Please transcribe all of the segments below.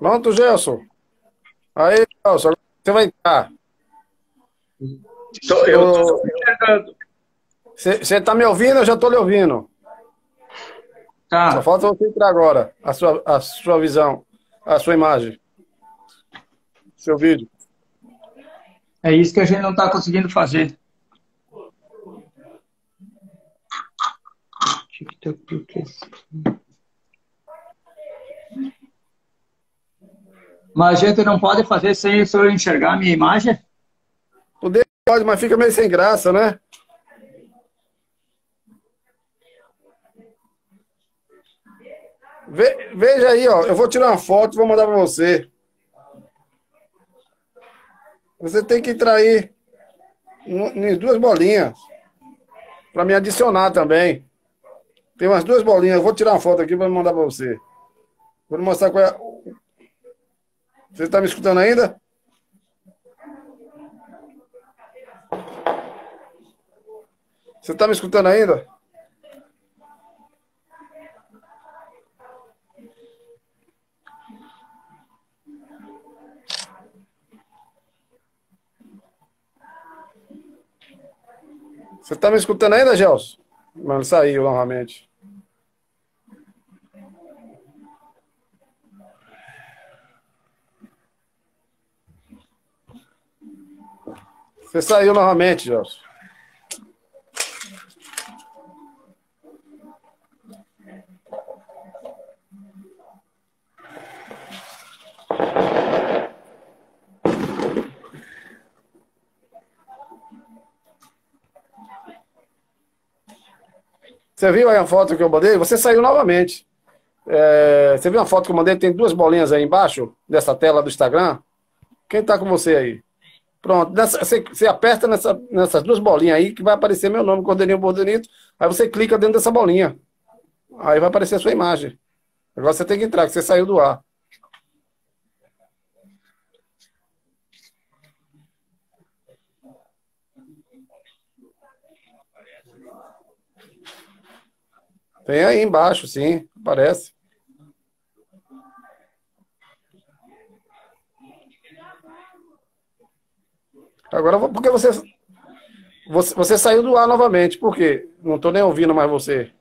Pronto, Gelson. Aí, Gelson, agora você vai entrar. Eu tô enxergando. Você está me ouvindo? Eu já estou lhe ouvindo. Só Tá. falta você entrar agora. A sua visão, a sua imagem, seu vídeo. É isso que a gente não está conseguindo fazer. Mas a gente não pode fazer sem o senhor enxergar a minha imagem? Poder pode, mas fica meio sem graça, né? Veja aí, ó. Eu vou tirar uma foto e vou mandar para você. Você tem que entrar aí em duas bolinhas para me adicionar também. Tem umas duas bolinhas. Eu vou tirar uma foto aqui para mandar para você. Vou lhe mostrar qual é. Você está me escutando ainda? Você está me escutando ainda? Você está me escutando ainda, Gelson? Mano, saiu novamente. Você saiu novamente, Gelson. Você viu aí a foto que eu mandei? Você saiu novamente. Você viu a foto que eu mandei? Tem duas bolinhas aí embaixo dessa tela do Instagram. Quem tá com você aí? Pronto. Você aperta nessas duas bolinhas aí que vai aparecer meu nome, Cordelinho Bordenito. Aí você clica dentro dessa bolinha. Aí vai aparecer a sua imagem. Agora você tem que entrar, que você saiu do ar. Tem aí embaixo, sim. Aparece. Agora, porque você saiu do ar novamente. Por quê? Não estou nem ouvindo mais você.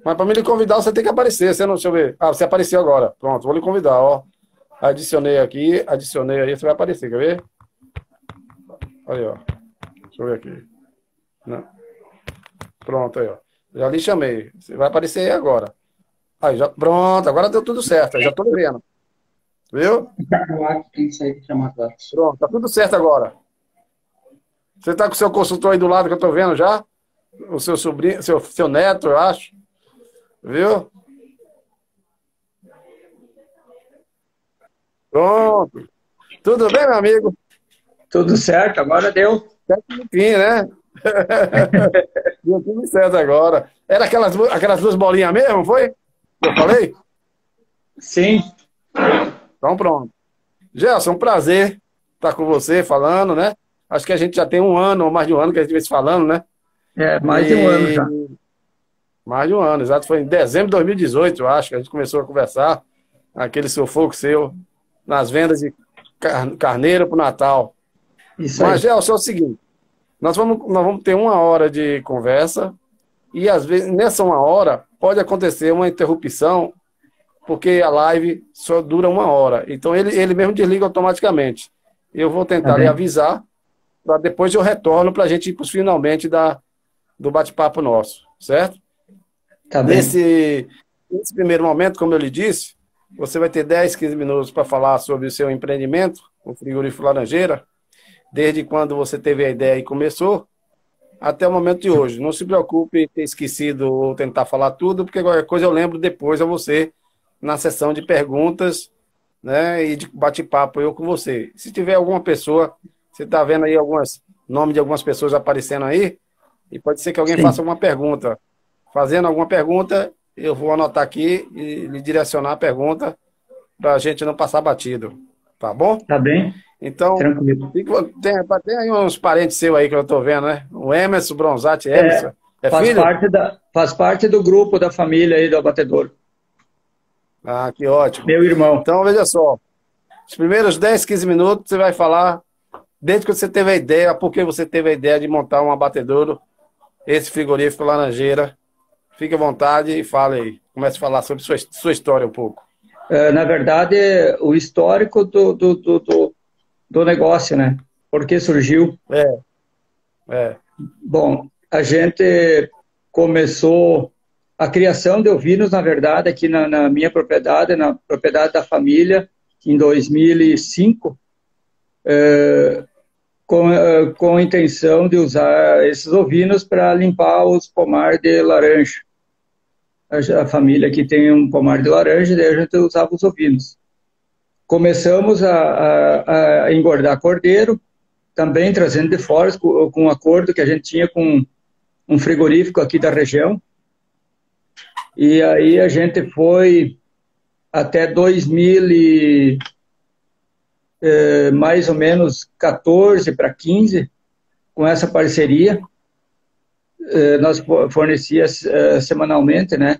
Mas para me lhe convidar, você tem que aparecer. Você não, deixa eu ver. Ah, você apareceu agora. Pronto, vou lhe convidar, ó. Adicionei aqui, adicionei aí, você vai aparecer, quer ver? Aí, ó. Deixa eu ver aqui. Não. Pronto, aí, ó. Já lhe chamei. Você vai aparecer aí agora. Aí, já, pronto, agora deu tudo certo. Aí já tô lhe vendo. Viu? Pronto, tá tudo certo agora. Você tá com o seu consultor aí do lado que eu tô vendo já? O seu sobrinho, seu neto, eu acho. Viu? Pronto. Tudo bem, meu amigo? Tudo certo, agora deu. Certo no fim, né? Deu tudo certo agora. Era aquelas duas bolinhas mesmo, foi? Que eu falei? Sim. Então pronto. Gelson, um prazer estar com você falando, né? Acho que a gente já tem um ano, ou mais de um ano que a gente vem se falando, né? É, mais de um ano E já. mais de um ano, exato. Foi em dezembro de 2018, eu acho, que a gente começou a conversar. Aquele sufoco seu nas vendas de carneiro para o Natal. Isso Mas, aí. Gelson, é o seguinte. Nós vamos ter uma hora de conversa e, às vezes, nessa uma hora, pode acontecer uma interrupção, porque a live só dura uma hora. Então, ele mesmo desliga automaticamente. Eu vou Tá tentar lhe bem. avisar, para depois eu retorno para a gente ir para os finalmente do bate-papo nosso, certo? Tá bem. Nesse primeiro momento, como eu lhe disse, você vai ter 10, 15 minutos para falar sobre o seu empreendimento, o frigorífico Laranjeira, desde quando você teve a ideia e começou, até o momento de hoje. Não se preocupe em ter esquecido ou tentar falar tudo, porque qualquer coisa eu lembro depois a você, na sessão de perguntas, né, e de bate-papo eu com você. Se tiver alguma pessoa, você está vendo aí alguns nomes de algumas pessoas aparecendo aí, e pode ser que alguém faça Sim. alguma pergunta. Fazendo alguma pergunta, eu vou anotar aqui e lhe direcionar a pergunta para a gente não passar batido. Tá bom? Tá bem. Então, Tranquilo. tem aí uns parentes seus aí que eu estou vendo, né? O Emerson, o Bronzatti É, Emerson. É filho? Faz parte do grupo da família aí do abatedouro. Ah, que ótimo. Meu irmão. Então, veja só. Os primeiros 10, 15 minutos você vai falar desde que você teve a ideia, por que você teve a ideia de montar um abatedouro, esse frigorífico Laranjeira. Fique à vontade e fale aí. Comece a falar sobre sua história um pouco. Na verdade, o histórico do negócio, né? Por que surgiu? É. Bom, a gente começou a criação de ovinos, na verdade, aqui na minha propriedade, na propriedade da família, em 2005, com a intenção de usar esses ovinos para limpar os pomar de laranja. A família aqui tem um pomar de laranja, daí a gente usava os ovinos. Começamos a engordar cordeiro, também trazendo de fora, com um acordo que a gente tinha com um frigorífico aqui da região. E aí a gente foi até 2000 mais ou menos 14 para 15, com essa parceria. Nós fornecíamos semanalmente, né?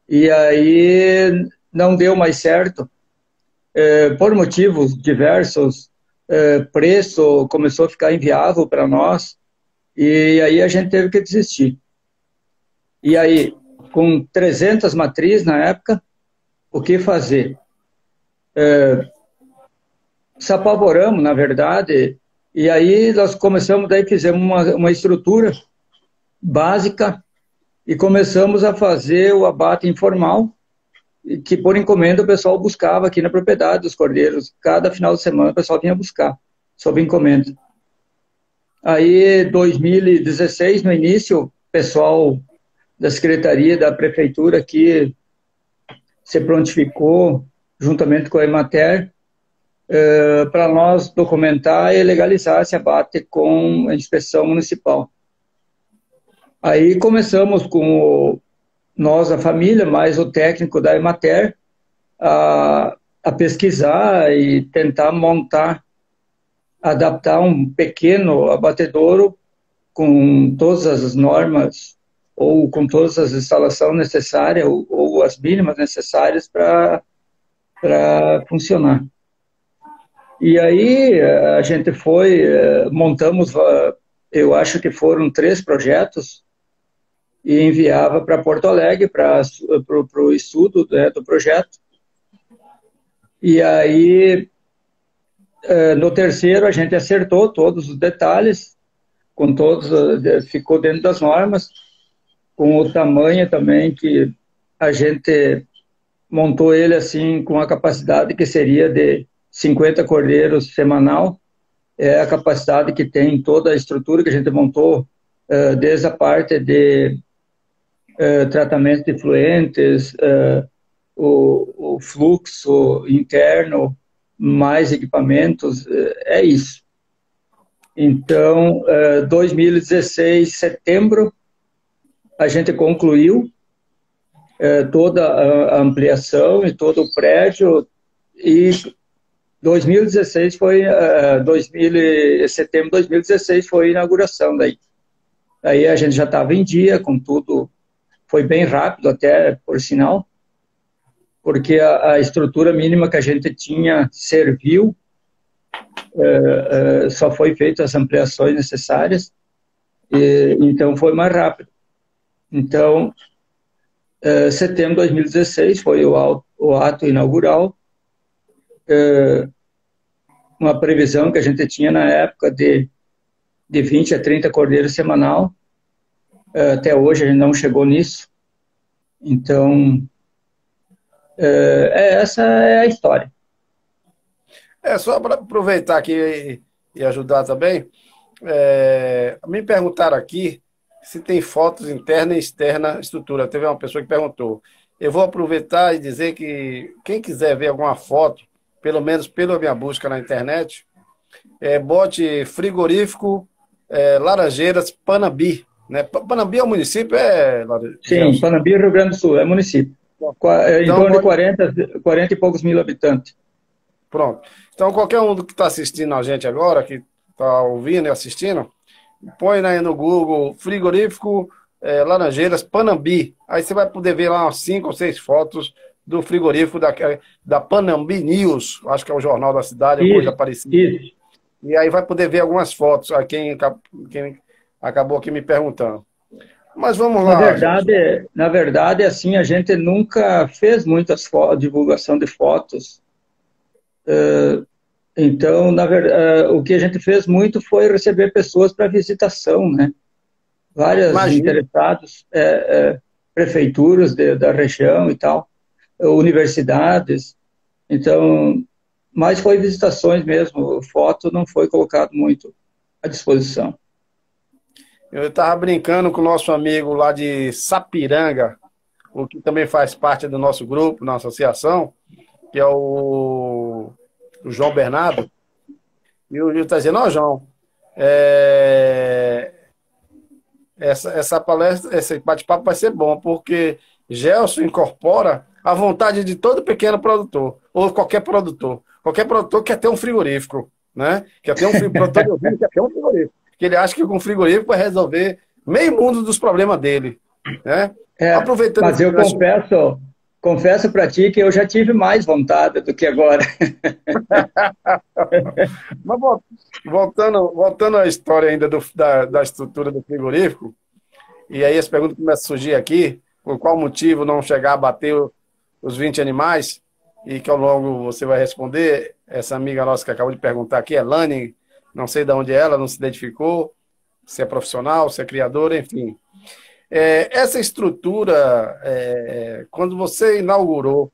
E aí não deu mais certo, por motivos diversos. Preço começou a ficar inviável para nós, e aí a gente teve que desistir. E aí, com 300 matrizes na época, o que fazer? Se apavoramos, na verdade, e aí nós começamos, daí fizemos uma estrutura básica e começamos a fazer o abate informal, que por encomenda o pessoal buscava aqui na propriedade dos cordeiros. Cada final de semana o pessoal vinha buscar, sob encomenda. Aí, 2016, no início, o pessoal da Secretaria da Prefeitura aqui se prontificou, juntamente com a Emater, para nós documentar e legalizar esse abate com a inspeção municipal. Aí começamos com nós, a família, mais o técnico da Emater, a pesquisar e tentar montar, adaptar um pequeno abatedouro com todas as normas ou com todas as instalações necessárias ou as mínimas necessárias para funcionar. E aí a gente montamos, eu acho que foram 3 projetos, e enviava para Porto Alegre para o estudo, né, do projeto. E aí, no terceiro, a gente acertou todos os detalhes, com todos, ficou dentro das normas, com o tamanho também, que a gente montou ele assim, com a capacidade que seria de 50 cordeiros semanal. É a capacidade que tem toda a estrutura que a gente montou, desde a parte de tratamento de fluentes, o fluxo interno, mais equipamentos, é isso. Então, 2016, setembro, a gente concluiu toda a ampliação e todo o prédio, e 2016 foi, setembro de 2016 foi a inauguração daí. Aí a gente já estava em dia com tudo. Foi bem rápido até, por sinal, porque a estrutura mínima que a gente tinha serviu, só foi feita as ampliações necessárias, então foi mais rápido. Então, setembro de 2016 foi o ato inaugural, uma previsão que a gente tinha na época de 20 a 30 cordeiros semanal. Até hoje a gente não chegou nisso. Então, essa é a história. Só para aproveitar aqui e ajudar também, me perguntaram aqui se tem fotos interna e externa estrutura. Teve uma pessoa que perguntou. Eu vou aproveitar e dizer que quem quiser ver alguma foto, pelo menos pela minha busca na internet, bote frigorífico Laranjeiras Panambi. Né? Panambi é o município? Sim, Panambi, Rio Grande do Sul, é município. Em torno de 40 e poucos mil habitantes. Pronto. Então, qualquer um que está assistindo a gente agora, que está ouvindo e assistindo, põe aí no Google frigorífico Laranjeiras, Panambi. Aí você vai poder ver lá umas 5 ou 6 fotos do frigorífico da Panambi News, acho que é o jornal da cidade, alguma coisa Isso, parecida. isso. E aí vai poder ver algumas fotos, a quem acabou aqui me perguntando. Mas vamos lá, gente. Na verdade, assim, a gente nunca fez muitas divulgação de fotos. Então, na verdade, o que a gente fez muito foi receber pessoas para visitação, né? Vários Imagina. interessados, prefeituras da região e tal, universidades. Então, mas foi visitações mesmo, foto não foi colocado muito à disposição. Eu estava brincando com o nosso amigo lá de Sapiranga, o que também faz parte do nosso grupo, nossa associação, que é o João Bernardo. E o Gil está dizendo, ó, João, essa palestra, esse bate-papo vai ser bom, porque Gelson incorpora a vontade de todo pequeno produtor, ou qualquer produtor. Qualquer produtor quer ter um frigorífico, né? Quer ter produtor de ovinho quer ter um frigorífico. Que ele acha que com frigorífico vai resolver meio mundo dos problemas dele, né? Aproveitando Mas eu confesso para ti que eu já tive mais vontade do que agora. Mas voltando à história ainda da estrutura do frigorífico, e aí as perguntas começam a surgir aqui, por qual motivo não chegar a bater os 20 animais, e que ao longo você vai responder. Essa amiga nossa que acabou de perguntar aqui, Elane, não sei de onde é ela, não se identificou, se é profissional, se é criadora, enfim. Essa estrutura, quando você inaugurou,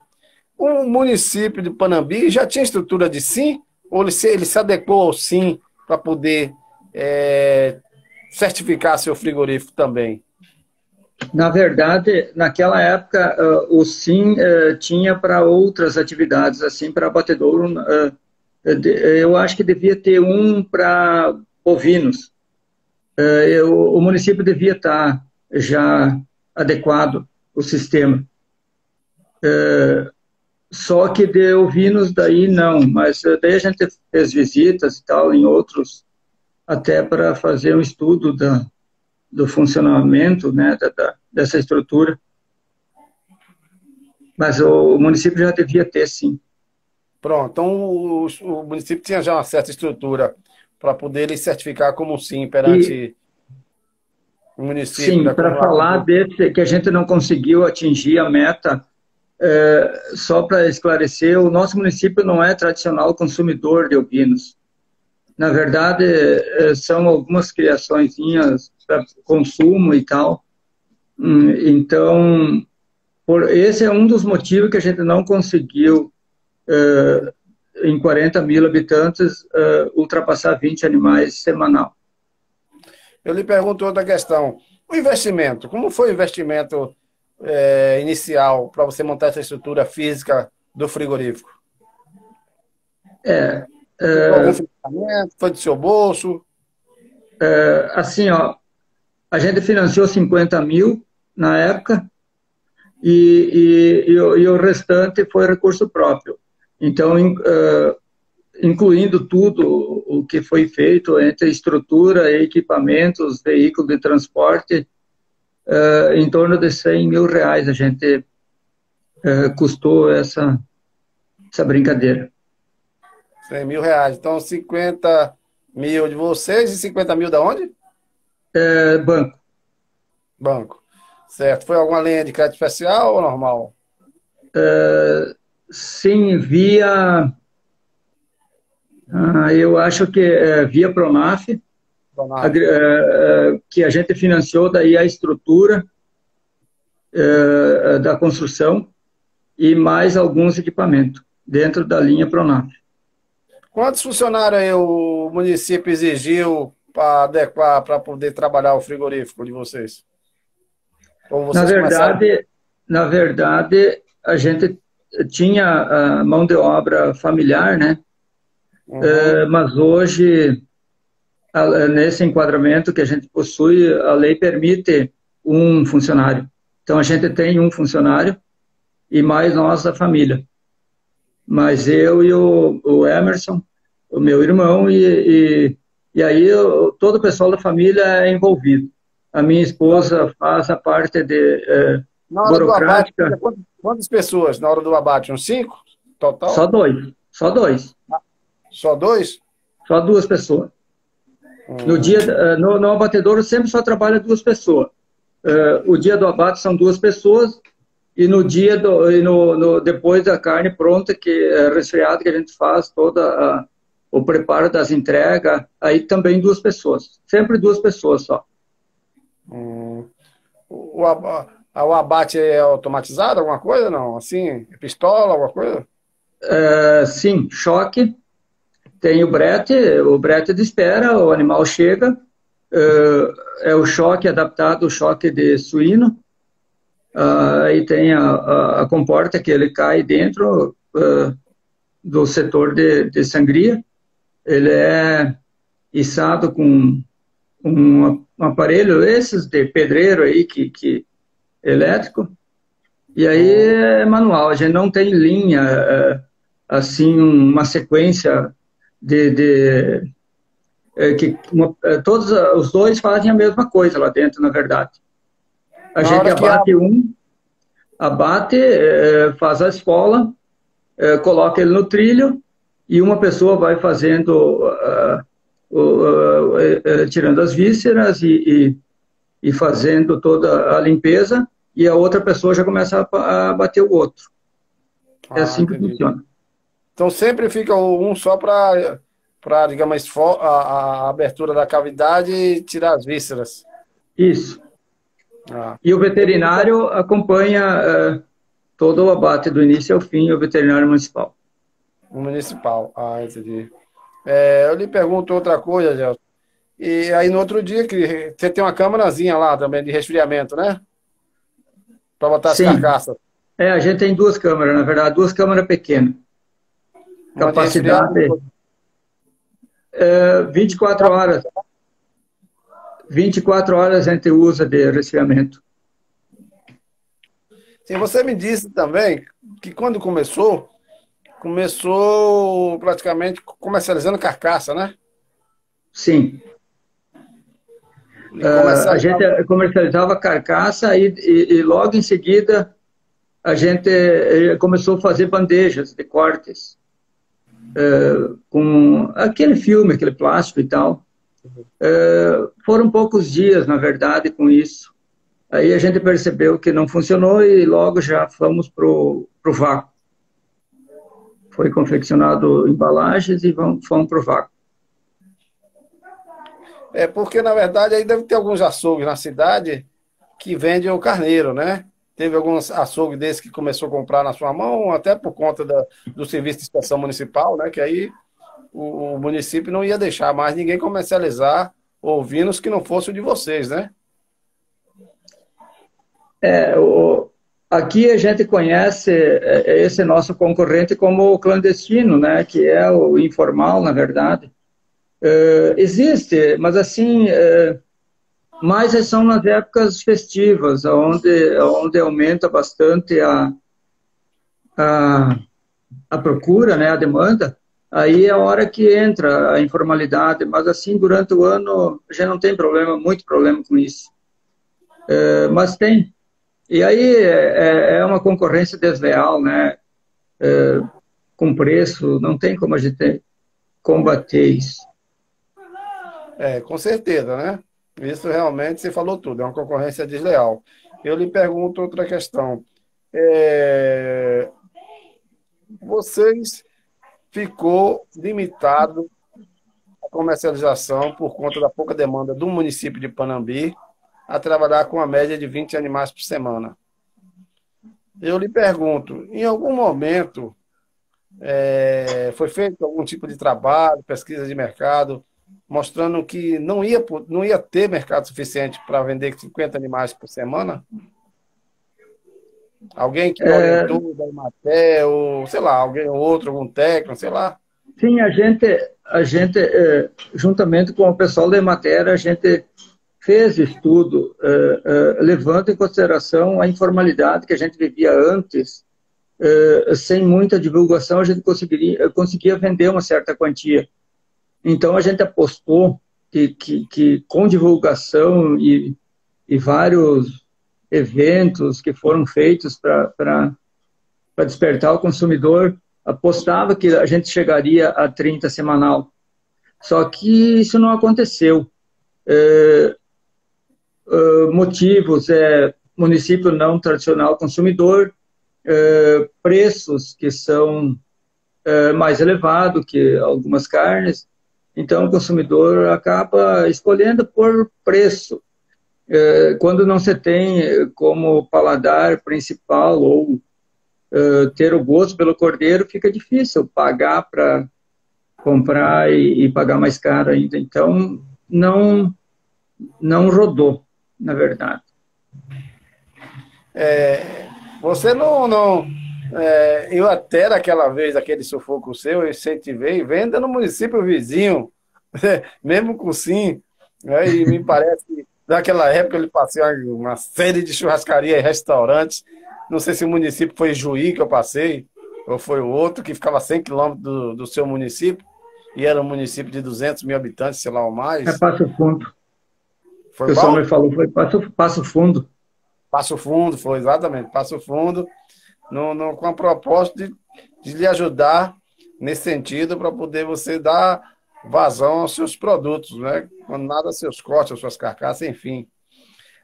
o município de Panambi já tinha estrutura de SIM, ou ele se adequou ao SIM para poder certificar seu frigorífico também? Na verdade, naquela época, o SIM tinha para outras atividades, assim, para abatedouro. Eu acho que devia ter um para bovinos. O município devia estar já adequado, o sistema. Só que de ovinos daí não, mas daí a gente fez visitas e tal em outros, até para fazer um estudo do funcionamento, né, dessa estrutura. Mas o município já devia ter, sim. Pronto, então o município tinha já uma certa estrutura para poder ele certificar como sim perante o município. Sim, Né, para falar desse que a gente não conseguiu atingir a meta, só para esclarecer, o nosso município não é tradicional consumidor de ovinos. Na verdade, são algumas criaçõezinhas para consumo e tal. Então, esse é um dos motivos que a gente não conseguiu, em 40 mil habitantes, ultrapassar 20 animais semanal. Eu lhe pergunto outra questão. O investimento, como foi o investimento inicial para você montar essa estrutura física do frigorífico? Algum financiamento? Foi do seu bolso? Assim, ó, a gente financiou 50 mil na época e o restante foi recurso próprio. Então, incluindo tudo o que foi feito entre estrutura, equipamentos, veículo de transporte, em torno de 100 mil reais a gente custou essa brincadeira. 100 mil reais. Então, 50 mil de vocês e 50 mil da onde? Banco. Banco. Certo. Foi alguma linha de crédito especial ou normal? Sim, via... eu acho que via Pronaf, que a gente financiou daí a estrutura da construção e mais alguns equipamentos dentro da linha Pronaf. Quantos funcionários aí o município exigiu para adequar, para poder trabalhar o frigorífico de vocês? Na verdade, a gente tinha a mão de obra familiar, né? Uhum. Mas hoje, nesse enquadramento que a gente possui, a lei permite um funcionário. Então, a gente tem um funcionário e mais nós, a família. Mas eu e o Emerson, o meu irmão, e aí todo o pessoal da família é envolvido. A minha esposa faz a parte de Na hora do abate, burocrática. quantas pessoas na hora do abate? Uns 5 Só total? dois. Só dois. Só 2? Só duas pessoas. No dia, no abatedouro sempre só trabalha duas pessoas. O dia do abate são duas pessoas e no dia depois da carne pronta, que é resfriado, que a gente faz o preparo das entregas, aí também duas pessoas. Sempre duas pessoas só. O abate é automatizado, alguma coisa? Não? Assim, pistola, alguma coisa? Sim, choque. Tem o brete de espera, o animal chega, é o choque adaptado, o choque de suíno, aí tem a comporta que ele cai dentro do setor de sangria, ele é içado com um aparelho, esses de pedreiro aí, elétrico, e aí é manual, a gente não tem linha, assim, uma sequência todos os dois fazem a mesma coisa lá dentro, na verdade. A gente abate, faz a esfola, coloca ele no trilho e uma pessoa vai fazendo, tirando as vísceras e fazendo toda a limpeza e a outra pessoa já começa a bater o outro. É assim que funciona. Então sempre fica um só para, digamos, a abertura da cavidade e tirar as vísceras. Isso. E o veterinário acompanha todo o abate do início ao fim, o veterinário municipal. O municipal, entendi. Eu lhe pergunto outra coisa, Gelson. E aí no outro dia, que você tem uma câmarazinha lá também de resfriamento, né? Para botar as carcaças. A gente tem duas câmaras, na verdade, duas câmaras pequenas. Capacidade 24 horas. 24 horas a gente usa de resfriamento. Sim, você me disse também que quando começou praticamente comercializando carcaça, né? Sim. A gente comercializava carcaça e logo em seguida a gente começou a fazer bandejas de cortes. Com aquele filme, aquele plástico e tal. Foram poucos dias, na verdade, com isso. Aí a gente percebeu que não funcionou e logo já fomos pro vácuo. Foi confeccionado embalagens e fomos pro vácuo. Porque, na verdade, aí deve ter alguns açougues na cidade que vendem o carneiro, né? Teve alguns açougues desses que começou a comprar na sua mão, até por conta do serviço de inspeção municipal, né? Que aí o município não ia deixar mais ninguém comercializar ovinos que não fosse o de vocês, né? Aqui a gente conhece esse nosso concorrente como o clandestino, né? Que é o informal, na verdade. Existe, mas assim... Mas são nas épocas festivas, onde aumenta bastante a procura, né, a demanda, aí é a hora que entra a informalidade, mas assim, durante o ano, já não tem muito problema com isso. Mas tem. E aí é uma concorrência desleal, né, com preço, não tem como a gente combater isso. Com certeza, né? Isso realmente, você falou tudo, é uma concorrência desleal. Eu lhe pergunto outra questão. Vocês ficou limitado a comercialização por conta da pouca demanda do município de Panambi a trabalhar com a média de 20 animais por semana. Eu lhe pergunto, em algum momento foi feito algum tipo de trabalho, pesquisa de mercado, mostrando que não ia ter mercado suficiente para vender 50 animais por semana? Alguém que orientou da Emater, ou sei lá, alguém outro, algum técnico, sei lá? Sim, a gente juntamente com o pessoal da Emater, a gente fez estudo, levando em consideração a informalidade que a gente vivia antes. Sem muita divulgação, a gente conseguia vender uma certa quantia. Então, a gente apostou que com divulgação e vários eventos que foram feitos para despertar o consumidor, apostava que a gente chegaria a 30 semanal. Só que isso não aconteceu. Motivos município não tradicional consumidor, preços que são mais elevados que algumas carnes, então o consumidor acaba escolhendo por preço. Quando não se tem como paladar principal ou ter o gosto pelo cordeiro, fica difícil pagar para comprar e pagar mais caro ainda. Então, não rodou, na verdade. Você não eu até naquela vez, aquele sufoco seu, eu incentivei venda no município vizinho, mesmo com sim, né? E me parece que naquela época ele passei uma série de churrascarias e restaurantes. Não sei se o município foi Juí que eu passei, ou foi o outro, que ficava a 100 quilômetros do seu município, e era um município de 200 mil habitantes, sei lá, ou mais. É Passo Fundo. Foi o pessoal me falou, foi Passo Fundo. Passo Fundo, foi exatamente, Passo Fundo, com a proposta de lhe ajudar nesse sentido, para poder você dar vazão aos seus produtos, né? Quando nada seus cortes, as suas carcaças, enfim.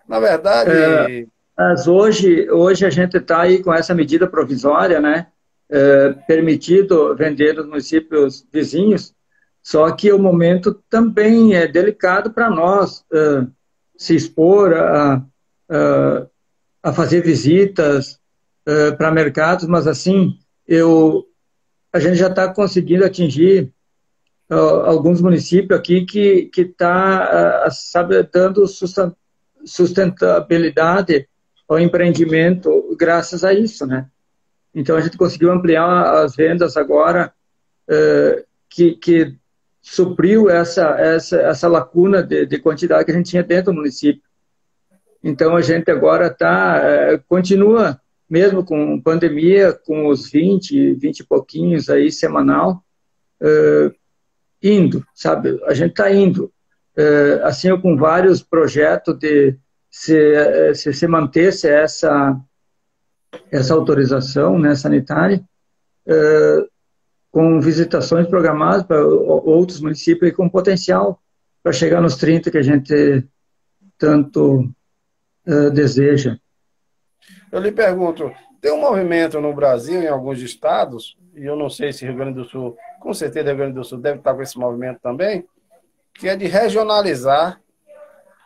Na verdade... Mas hoje a gente está aí com essa medida provisória, né? Permitido vender nos municípios vizinhos, só que o momento também é delicado para nós se expor a fazer visitas para mercados, mas assim, a gente já está conseguindo atingir alguns municípios aqui que está, dando sustentabilidade ao empreendimento graças a isso, né? Então, a gente conseguiu ampliar as vendas agora, que supriu essa lacuna de quantidade que a gente tinha dentro do município. Então, a gente agora continua, mesmo com pandemia, com os 20 e pouquinhos aí semanal, indo, sabe? A gente está indo. Assim, eu com vários projetos de se mantesse essa autorização, né, sanitária, com visitações programadas para outros municípios e com potencial para chegar nos 30 que a gente tanto deseja. Eu lhe pergunto, tem um movimento no Brasil, em alguns estados, e eu não sei se Rio Grande do Sul, com certeza Rio Grande do Sul deve estar com esse movimento também, que é de regionalizar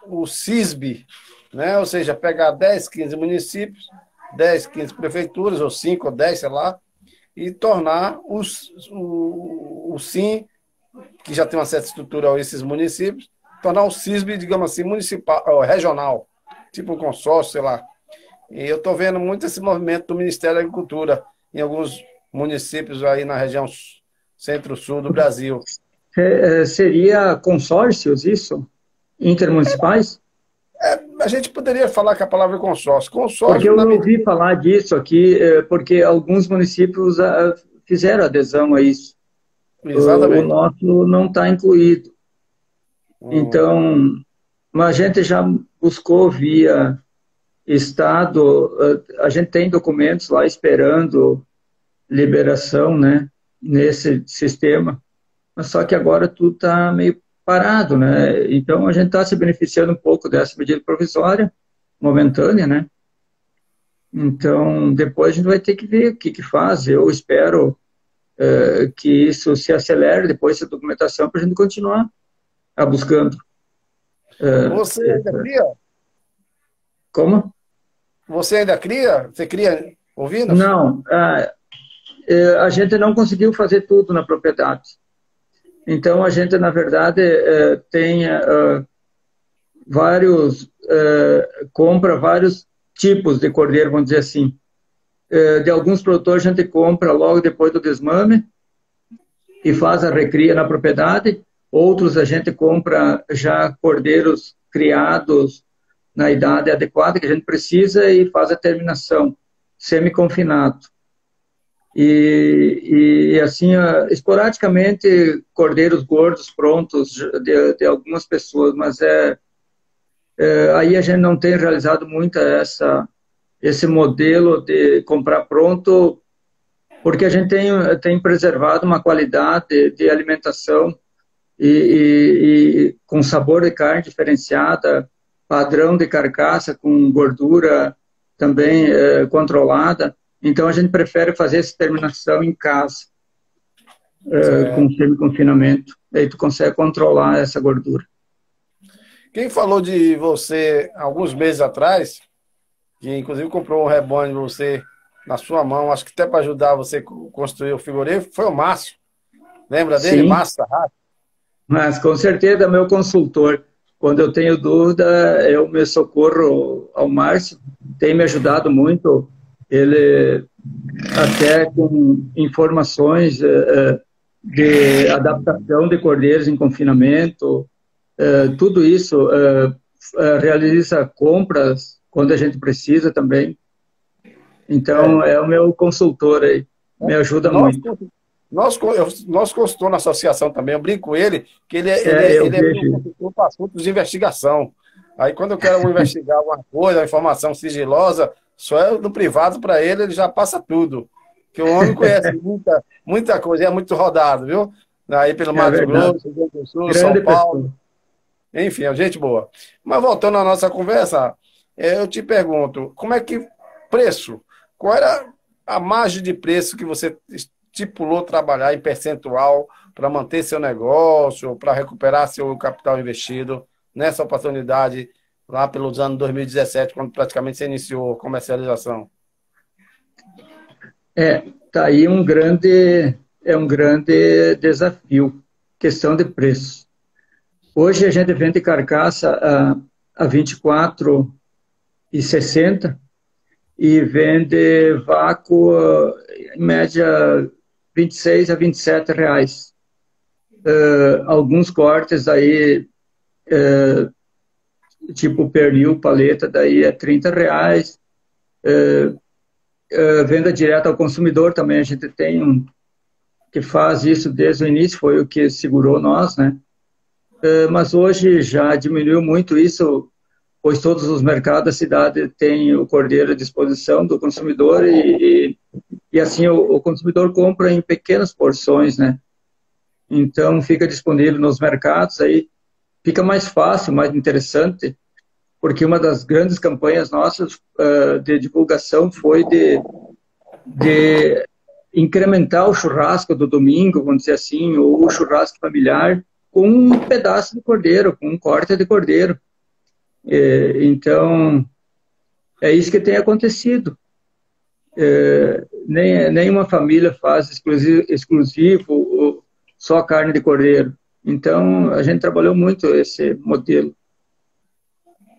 o CISB, né? Ou seja, pegar 10, 15 municípios, 10, 15 prefeituras, ou 5 ou 10, sei lá, e tornar o SIM, que já tem uma certa estrutura a esses municípios, tornar o CISB, digamos assim, municipal, regional, tipo um consórcio, sei lá. E eu estou vendo muito esse movimento do Ministério da Agricultura em alguns municípios aí na região centro-sul do Brasil. Seria consórcios isso? Intermunicipais? A gente poderia falar que a palavra é consórcio. Porque eu não ouvi falar disso aqui, porque alguns municípios fizeram adesão a isso. Exatamente. O nosso não está incluído. Então, mas a gente já buscou via Estado, a gente tem documentos lá esperando liberação, né, nesse sistema, mas só que agora tudo está meio parado, né? Então a gente está se beneficiando um pouco dessa medida provisória, momentânea, né? Então depois a gente vai ter que ver o que faz. Eu espero que isso se acelere depois dessa documentação para a gente continuar buscando. Você ainda cria? Como? Você ainda cria? Você cria ovinos? Não, a gente não conseguiu fazer tudo na propriedade. Então, a gente, na verdade, compra vários tipos de cordeiro, vamos dizer assim. De alguns produtores, a gente compra logo depois do desmame e faz a recria na propriedade. Outros, a gente compra já cordeiros criados na idade adequada que a gente precisa e faz a terminação, semi-confinado. E assim, esporadicamente, cordeiros gordos prontos de algumas pessoas, mas Aí a gente não tem realizado muito esse modelo de comprar pronto, porque a gente tem preservado uma qualidade de alimentação e com sabor de carne diferenciada, padrão de carcaça com gordura também controlada. Então a gente prefere fazer essa terminação em casa, com semi-confinamento. Aí tu consegue controlar essa gordura. Quem falou de você alguns meses atrás, que inclusive comprou um rebanho de você na sua mão, acho que até para ajudar você a construir o frigorífico, foi o Márcio. Lembra dele? Sim, Márcio Sarrafa? mas com certeza é meu consultor. Quando eu tenho dúvida, eu me socorro ao Márcio, tem me ajudado muito. Ele até com informações de adaptação de cordeiros em confinamento, tudo isso, realiza compras quando a gente precisa também. Então, é o meu consultor aí, me ajuda Nós, muito. nós consultor na associação também, eu brinco com ele, que Eu ele é meu vejo. consultor para assuntos de investigação. Aí, quando eu quero investigar alguma coisa, uma informação sigilosa, só é no privado para ele, ele já passa tudo. Que o homem conhece muita coisa, é muito rodado, viu? Aí pelo É Mato verdade. Grosso, Rio Grande do Sul, São Grande Paulo, pessoa. enfim, é gente boa. Mas voltando à nossa conversa, eu te pergunto, como é que preço? Qual era a margem de preço que você estipulou trabalhar em percentual para manter seu negócio, para recuperar seu capital investido nessa oportunidade lá pelos anos 2017, quando praticamente você iniciou a comercialização? Tá aí um grande desafio, questão de preço. Hoje a gente vende carcaça a 24,60 e vende vácuo em média 26 a 27 reais. Alguns cortes aí, tipo pernil, paleta, daí é 30 reais. Venda direta ao consumidor também, a gente tem um que faz isso desde o início, foi o que segurou nós, né? Mas hoje já diminuiu muito isso, pois todos os mercados da cidade têm o cordeiro à disposição do consumidor e assim o consumidor compra em pequenas porções, né? Então fica disponível nos mercados, aí fica mais fácil, mais interessante, porque uma das grandes campanhas nossas de divulgação foi de incrementar o churrasco do domingo, vamos dizer assim, ou o churrasco familiar, com um pedaço de cordeiro, com um corte de cordeiro. Então, é isso que tem acontecido. Nenhuma família faz exclusivo só carne de cordeiro. Então, a gente trabalhou muito esse modelo.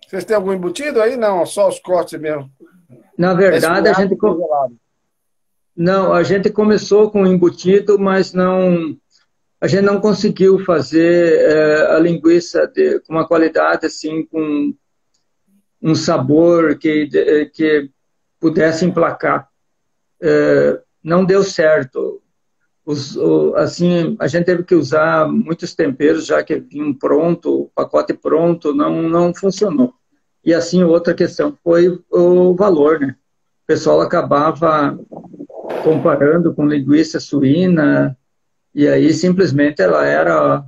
Vocês têm algum embutido aí? Não, só os cortes mesmo. Na verdade, Resfriado e congelado. não, a gente começou com embutido, mas a gente não conseguiu fazer a linguiça com uma qualidade assim, com um sabor que pudesse emplacar. Não deu certo. Assim, a gente teve que usar muitos temperos, já que vinham pronto, o pacote pronto, não funcionou. E assim, outra questão foi o valor, né? O pessoal acabava comparando com linguiça suína, e aí simplesmente ela era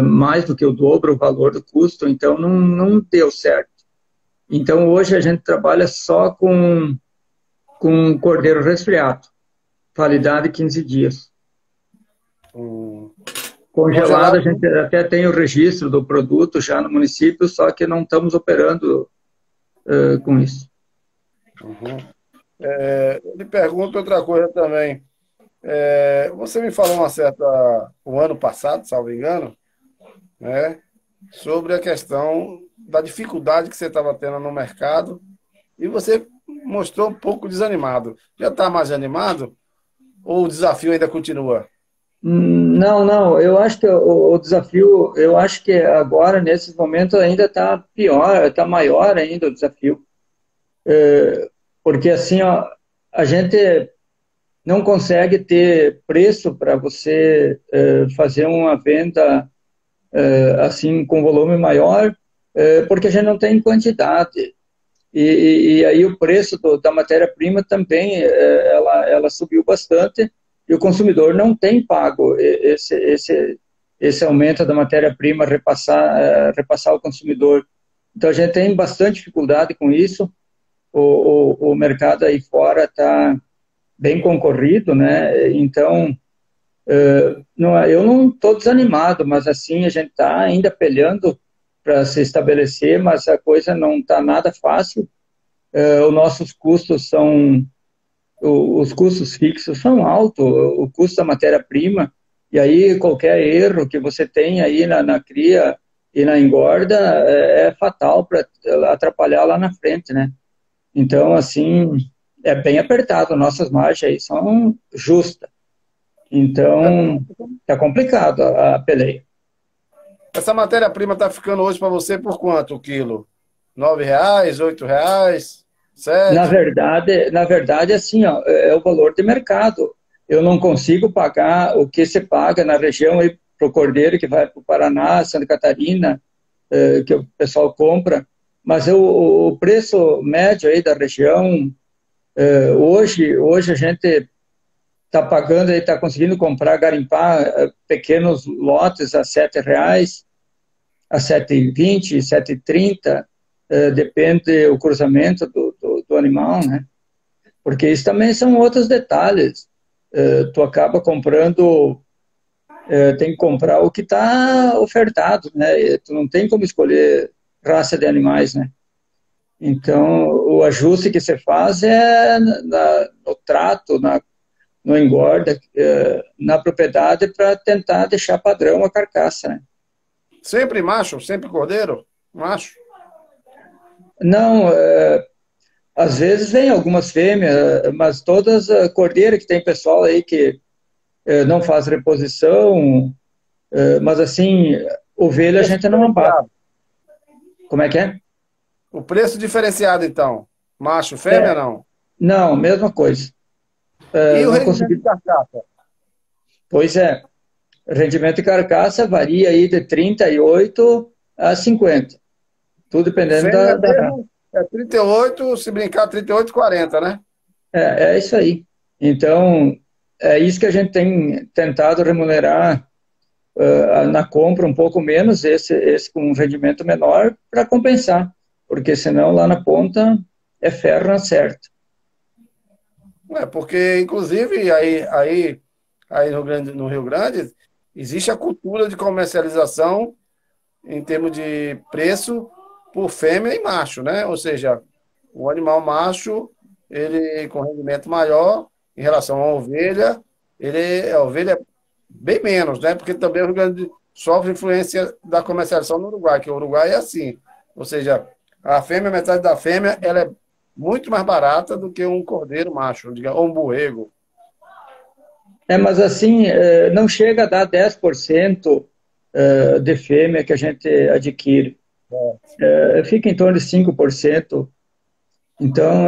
mais do que o dobro o valor do custo, então não deu certo. Então hoje a gente trabalha só com cordeiro resfriado, validade 15 dias. Congelado, a gente até tem o registro do produto já no município, só que não estamos operando com isso. Uhum. Eu lhe pergunto outra coisa também. Você me falou o ano passado, salvo engano, né, sobre a questão da dificuldade que você estava tendo no mercado e você mostrou um pouco desanimado. Já está mais animado? Ou o desafio ainda continua? Não, eu acho que o desafio, eu acho que agora, nesse momento, ainda está pior, está maior ainda o desafio. Porque assim, ó, a gente não consegue ter preço para você fazer uma venda assim com volume maior porque a gente não tem quantidade. E aí o preço da matéria-prima também, ela subiu bastante, e o consumidor não tem pago esse aumento da matéria-prima, repassar ao consumidor. Então a gente tem bastante dificuldade com isso. O mercado aí fora está bem concorrido, né? Então, eu não estou desanimado, mas assim, a gente está ainda peleando para se estabelecer, mas a coisa não está nada fácil. Os nossos custos os custos fixos são altos, o custo da matéria-prima, e aí qualquer erro que você tem aí na cria e na engorda é fatal para atrapalhar lá na frente, né? Então, assim, é bem apertado, nossas margens aí são justas. Então, tá complicado a peleia. Essa matéria-prima está ficando hoje para você por quanto o quilo? R$ 9, R$ 8, 7? Na verdade, assim, ó, é o valor de mercado. Eu não consigo pagar o que se paga na região aí para o cordeiro que vai para o Paraná, Santa Catarina, que o pessoal compra, mas o preço médio aí da região, hoje a gente está pagando, está conseguindo comprar, garimpar pequenos lotes a R$ 7, a 7,20, 7,30, depende do cruzamento do animal, né? Porque isso também são outros detalhes. Tu acaba comprando, tem que comprar o que está ofertado, né? E tu não tem como escolher raça de animais, né? Então, o ajuste que você faz é no trato, no engorda, na propriedade, para tentar deixar padrão a carcaça, né? Sempre macho? Sempre cordeiro? Macho? Não, às vezes vem algumas fêmeas, mas todas cordeira, que tem pessoal aí que não faz reposição, mas assim, ovelha a gente não abate. Como é que é? O preço diferenciado, então? Macho, fêmea, não? Não, mesma coisa. E o Não rendimento consegui... de carcaça? Pois é, rendimento de carcaça varia aí de 38 a 50. Tudo dependendo Fêmea da raça. mesmo é 38, se brincar, 38, 40, né? É isso aí. Então, é isso que a gente tem tentado remunerar na compra um pouco menos, esse com um rendimento menor, para compensar. Porque senão lá na ponta é ferro na certa. Porque, inclusive, aí no Rio Grande, existe a cultura de comercialização em termos de preço por fêmea e macho, né? Ou seja, o animal macho, ele com rendimento maior em relação à ovelha, a ovelha é bem menos, né? Porque também o Rio Grande sofre influência da comercialização no Uruguai, que o Uruguai é assim. Ou seja, a fêmea, metade da fêmea, ela é muito mais barata do que um cordeiro macho, ou um borrego. Mas assim, não chega a dar 10% de fêmea que a gente adquire. Fica em torno de 5%. Então,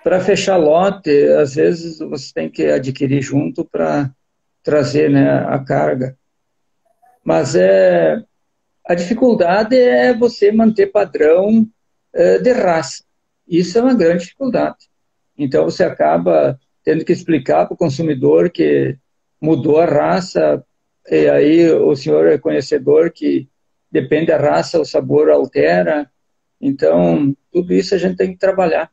para fechar lote, às vezes você tem que adquirir junto para trazer, né, a carga. Mas a dificuldade é você manter padrão de raça. Isso é uma grande dificuldade. Então, você acaba tendo que explicar para o consumidor que mudou a raça, e aí o senhor é conhecedor que depende da raça, o sabor altera. Então, tudo isso a gente tem que trabalhar.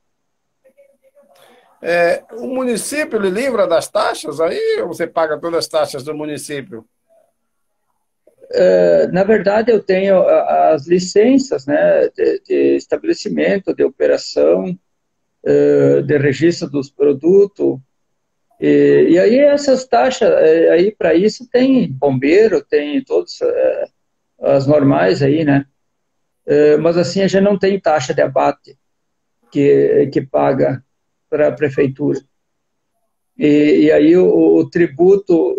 O município lhe livra das taxas aí, ou você paga todas as taxas do município? Na verdade, eu tenho as licenças, né, de estabelecimento, de operação, de registro dos produtos. E aí essas taxas, aí para isso tem bombeiro, tem todas as normais aí, né? Mas assim, a gente não tem taxa de abate que paga para a prefeitura. E aí o tributo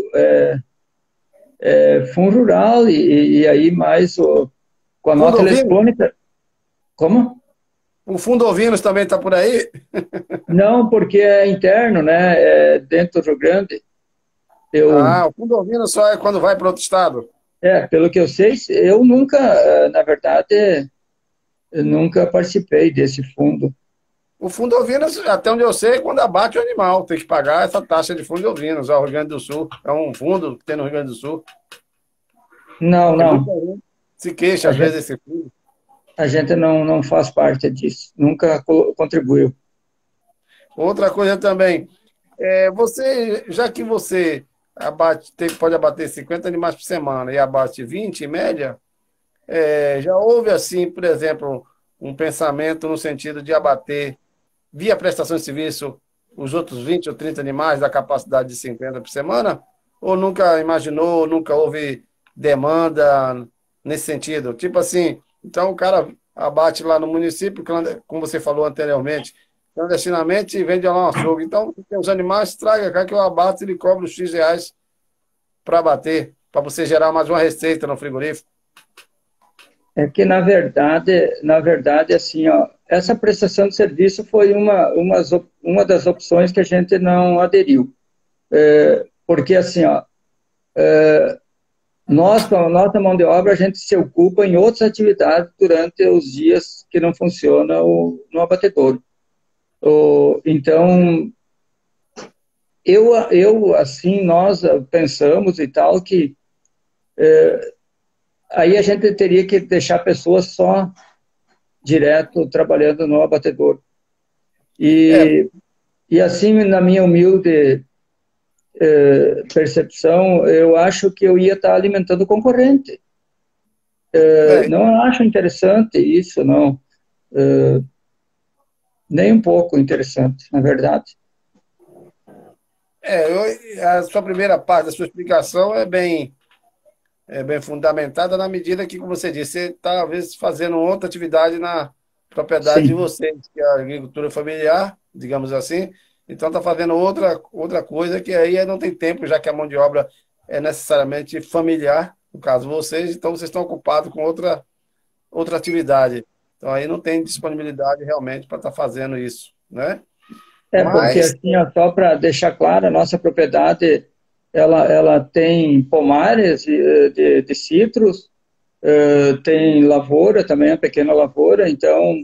fundo rural e aí mais com a Fundo nota Ovinos? eletrônica. Como? O Fundo Ovinos também está por aí? Não, porque é interno, né? É dentro do Rio Grande. O Fundo Ovinos só é quando vai para outro estado? Pelo que eu sei, eu nunca, na verdade, eu nunca participei desse fundo. O fundo de ovinos, até onde eu sei, quando abate o animal, tem que pagar essa taxa de fundo de ovinos. O Rio Grande do Sul é um fundo que tem no Rio Grande do Sul. Não, Tem muita não. gente que se queixa, A às vezes, gente, desse fundo. a gente não faz parte disso. Nunca contribuiu. Outra coisa também, você, já que você pode abater 50 animais por semana e abate 20 em média, já houve, assim, por exemplo, um pensamento no sentido de abater, via prestação de serviço, os outros 20 ou 30 animais da capacidade de 50 por semana? Ou nunca imaginou, nunca houve demanda nesse sentido? Tipo assim, então o cara abate lá no município, como você falou anteriormente, clandestinamente e vende lá um açougue. Então, tem os animais, traga cá que eu abato e ele cobra os X reais para abater, para você gerar mais uma receita no frigorífico. É que, na verdade, assim, ó, essa prestação de serviço foi uma das opções que a gente não aderiu. Porque, assim, ó, nós, com a nossa mão de obra, a gente se ocupa em outras atividades durante os dias que não funciona no abatedouro. Então, assim, nós pensamos e tal que aí a gente teria que deixar pessoas só direto trabalhando no abatedor. É, E assim, na minha humilde percepção, eu acho que eu ia estar alimentando o concorrente. é, Não acho interessante isso, não. Nem um pouco interessante, na verdade. a sua primeira parte da sua explicação é bem fundamentada na medida que, como você disse, você está, às vezes, fazendo outra atividade na propriedade de Sim. vocês, que é a agricultura familiar, digamos assim. Então, está fazendo outra coisa que aí não tem tempo, já que a mão de obra é necessariamente familiar, no caso vocês, então vocês estão ocupados com outra atividade. Então, aí não tem disponibilidade realmente para estar fazendo isso, né? Porque Mas, assim, ó, só para deixar claro, a nossa propriedade, ela tem pomares de citros, tem lavoura também, a pequena lavoura, então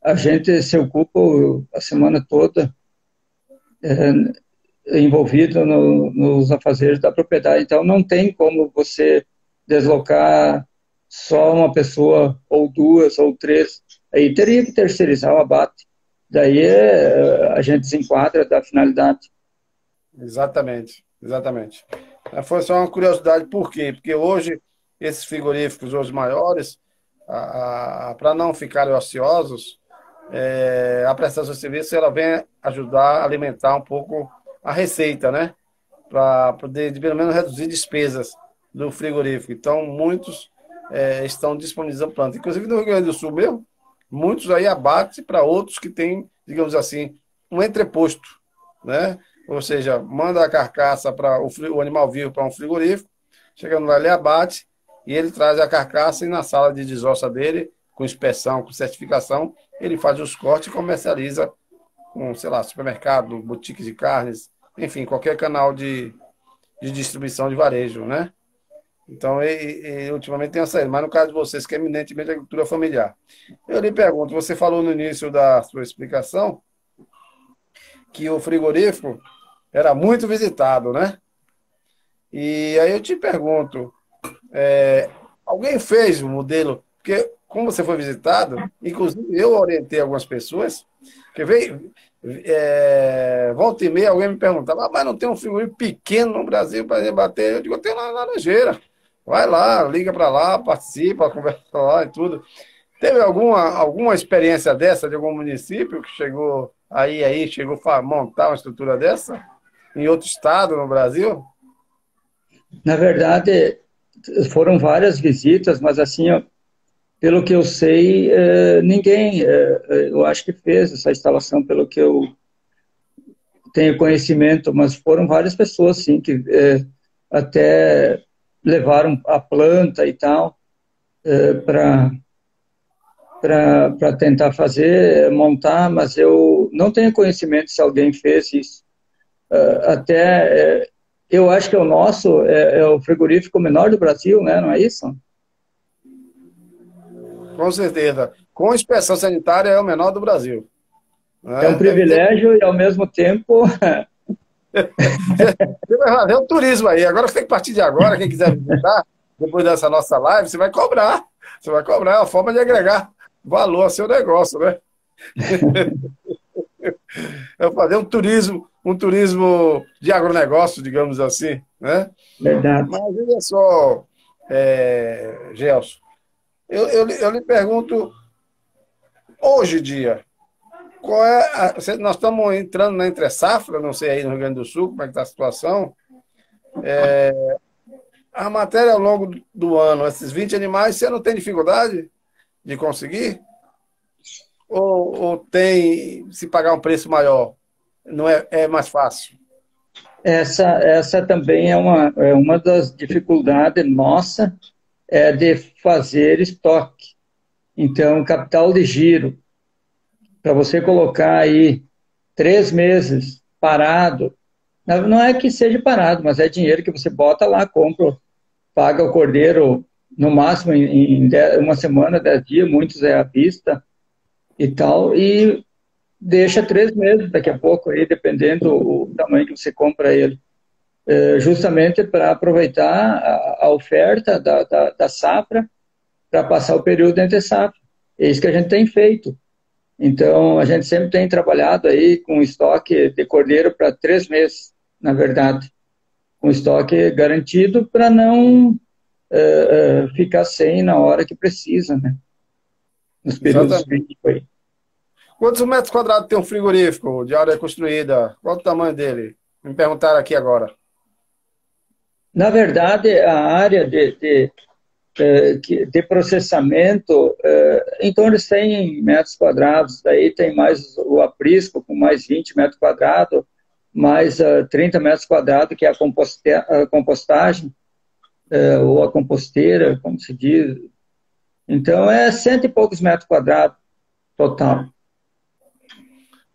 a gente se ocupa a semana toda envolvido nos afazeres da propriedade. Então, não tem como você deslocar só uma pessoa, ou duas, ou três. Aí teria que terceirizar o abate. Daí a gente desenquadra da finalidade. exatamente, exatamente. Foi só uma curiosidade, por quê? Porque hoje, esses frigoríficos, os maiores, para não ficarem ociosos, a prestação de serviço ela vem ajudar a alimentar um pouco a receita, né? Para poder, pelo menos, reduzir despesas do frigorífico. Então, muitos estão disponibilizando planta. Inclusive, no Rio Grande do Sul mesmo, muitos aí abatem para outros que têm, digamos assim, um entreposto, né? Ou seja, manda a carcaça para o animal vivo para um frigorífico, chegando lá, ele abate e ele traz a carcaça e na sala de desossa dele, com inspeção, com certificação, ele faz os cortes e comercializa com, sei lá, supermercado, boutiques de carnes, enfim, qualquer canal de distribuição de varejo, né? Então, ultimamente tem essa, mas no caso de vocês, que é eminentemente agricultura familiar. Eu lhe pergunto, você falou no início da sua explicação que o frigorífico era muito visitado, né? E aí eu te pergunto, alguém fez o modelo? Porque como você foi visitado, inclusive eu orientei algumas pessoas, que veio, volta e meia alguém me perguntava, mas não tem um frigorífico pequeno no Brasil para rebater? Eu digo, eu tenho lá na Laranjeira. Vai lá, liga para lá, participa, conversa lá e tudo. Teve alguma experiência dessa de algum município que chegou a montar uma estrutura dessa em outro estado no Brasil? Na verdade, foram várias visitas, mas assim, ó, pelo que eu sei, ninguém, eu acho que fez essa instalação, pelo que eu tenho conhecimento, mas foram várias pessoas, sim, que até levaram a planta e tal, para tentar fazer, montar, mas eu não tenho conhecimento se alguém fez isso. Até Eu acho que o nosso é o frigorífico menor do Brasil, né? Não é isso? Com certeza. Com inspeção sanitária é o menor do Brasil. É um Né? Deve ter. privilégio e, ao mesmo tempo, Você vai fazer um turismo aí. Agora você tem que partir de agora, quem quiser visitar, depois dessa nossa live, você vai cobrar. Você vai cobrar, é uma forma de agregar valor ao seu negócio, né? É fazer um turismo de agronegócio, digamos assim, né? verdade. Mas olha só, Gelson, eu lhe pergunto, hoje em dia, qual é nós estamos entrando na entre-safra, não sei aí no Rio Grande do Sul, como é que está a situação. A matéria ao longo do ano, esses 20 animais, você não tem dificuldade de conseguir? Ou tem, se pagar um preço maior, não é mais fácil? Essa também é uma das dificuldades nossa, é de fazer estoque. Então, capital de giro, para você colocar aí 3 meses parado, não é que seja parado, mas é dinheiro que você bota lá, compra, paga o cordeiro no máximo em 1 semana, 10 dias, muitos é à vista e tal, e deixa 3 meses daqui a pouco aí, dependendo do tamanho que você compra ele. Justamente para aproveitar a oferta da safra para passar o período entre safra. É isso que a gente tem feito. Então, a gente sempre tem trabalhado aí com estoque de cordeiro para 3 meses, na verdade, com estoque garantido para não ficar sem na hora que precisa, né? Nos períodos Exatamente. críticos aí. Quantos metros quadrados tem um frigorífico de área construída? Qual o tamanho dele? Me perguntaram aqui agora. Na verdade, a área de processamento em torno de 100 metros quadrados, daí tem mais o aprisco com mais 20 metros quadrados, mais 30 metros quadrados, que é a compostagem, ou a composteira, como se diz. Então, é 100 e poucos metros quadrados total.